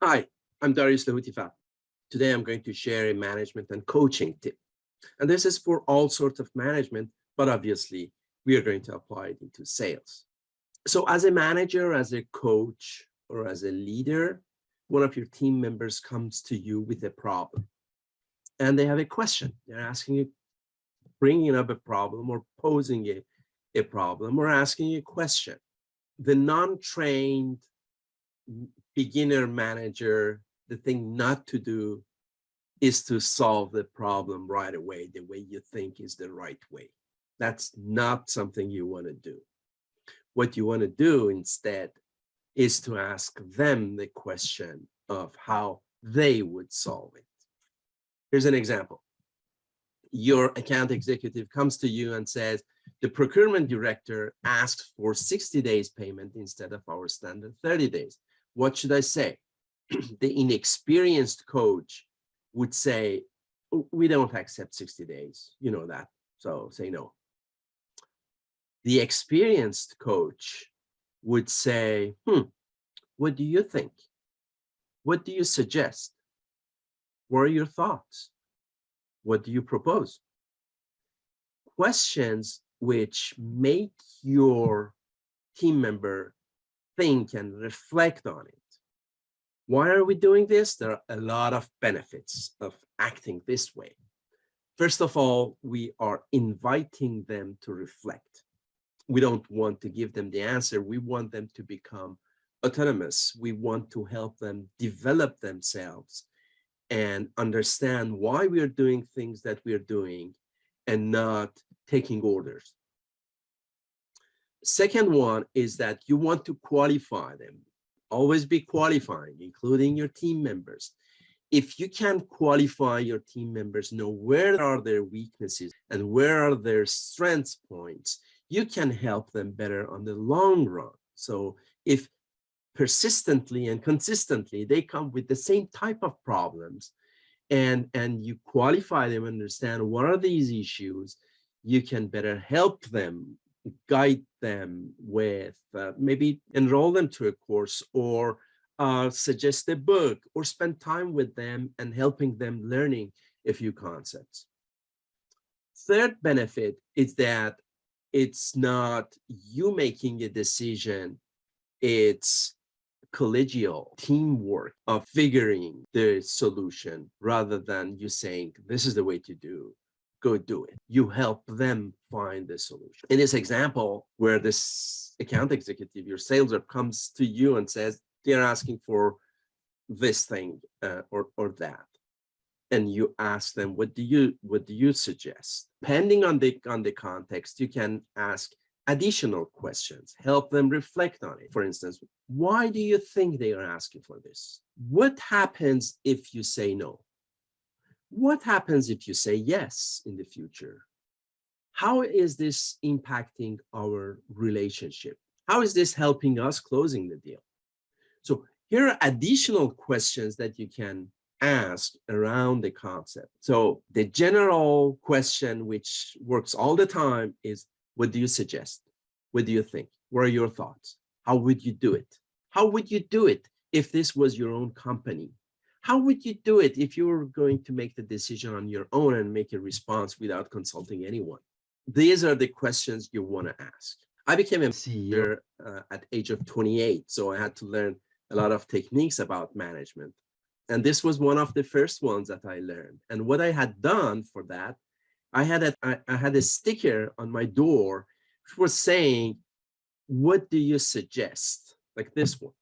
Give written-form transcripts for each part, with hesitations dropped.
Hi, I'm Darius Lahutifa. Today I'm going to share a management and coaching tip. And this is for all sorts of management, but obviously we are going to apply it into sales. So as a manager, as a coach, or as a leader, one of your team members comes to you with a problem and they have a question. They're asking you, bringing up a problem or posing a problem or asking you a question. The non-trained beginner manager, the thing not to do is to solve the problem right away, the way you think is the right way. That's not something you want to do. What you want to do instead is to ask them the question of how they would solve it. Here's an example. Your account executive comes to you and says, the procurement director asked for 60 days payment instead of our standard 30 days. What should I say? The inexperienced coach would say, we don't accept 60 days. You know that, so say no. The experienced coach would say, what do you think? What do you suggest? What are your thoughts? What do you propose? Questions which make your team member think and reflect on it. Why are we doing this? There are a lot of benefits of acting this way. First of all, we are inviting them to reflect. We don't want to give them the answer. We want them to become autonomous. We want to help them develop themselves and understand why we are doing things that we are doing and not taking orders. Second one is that you want to qualify them. Always be qualifying, including your team members. If you can qualify your team members, know where are their weaknesses and where are their strength points, you can help them better on the long run. So if persistently and consistently they come with the same type of problems and you qualify them, understand what are these issues, you can better help them, guide them with maybe enroll them to a course or suggest a book or spend time with them and helping them learning a few concepts. Third benefit is that it's not you making a decision, it's collegial teamwork of figuring the solution rather than you saying, this is the way to do, go do it. You help them find the solution. In this example, where this account executive, your sales rep, comes to you and says, they're asking for this thing or that. And you ask them, what do you suggest? Depending on the context, you can ask additional questions, help them reflect on it. For instance, why do you think they are asking for this? What happens if you say no? What happens if you say yes in the future? How is this impacting our relationship? How is this helping us closing the deal? So here are additional questions that you can ask around the concept. So the general question, which works all the time, is, what do you suggest? What do you think? What are your thoughts? How would you do it? How would you do it if this was your own company? How would you do it if you were going to make the decision on your own and make a response without consulting anyone? These are the questions you want to ask. I became a CEO at age of 28, so I had to learn a lot of techniques about management. And this was one of the first ones that I learned. And what I had done for that, I had a sticker on my door which was saying, what do you suggest? Like this one.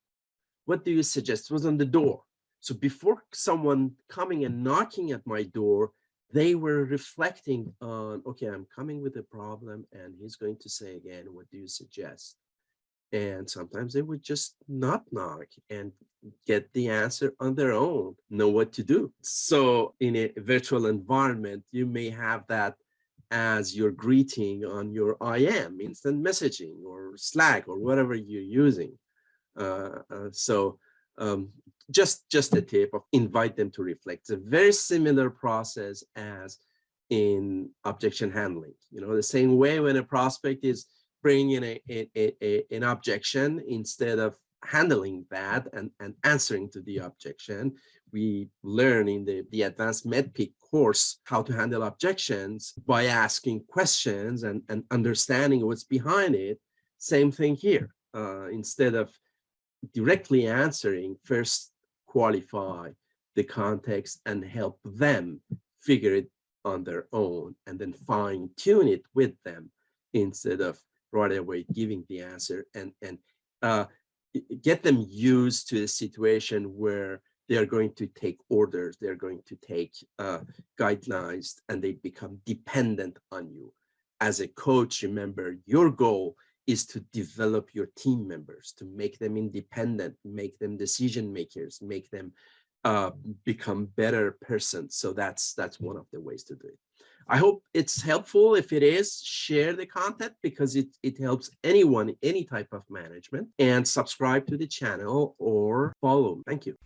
What do you suggest? It was on the door. So before someone coming and knocking at my door, they were reflecting on, okay, I'm coming with a problem and he's going to say again, what do you suggest? And sometimes they would just not knock and get the answer on their own, know what to do. So in a virtual environment, you may have that as your greeting on your IM, instant messaging, or Slack, or whatever you're using. Just a tip of invite them to reflect. It's a very similar process as in objection handling. You know, the same way when a prospect is bringing in an objection, instead of handling that and answering to the objection. We learn in the advanced MEDDIC course how to handle objections by asking questions and understanding what's behind it. Same thing here. Instead of directly answering, first qualify the context and help them figure it on their own, and then fine tune it with them instead of right away giving the answer, and get them used to a situation where they are going to take orders, they're going to take guidelines, and they become dependent on you. As a coach, remember, your goal is to develop your team members, to make them independent, make them decision makers, make them become better persons. So that's one of the ways to do it. I hope it's helpful. If it is, share the content because it helps anyone, any type of management, and subscribe to the channel or follow. Thank you.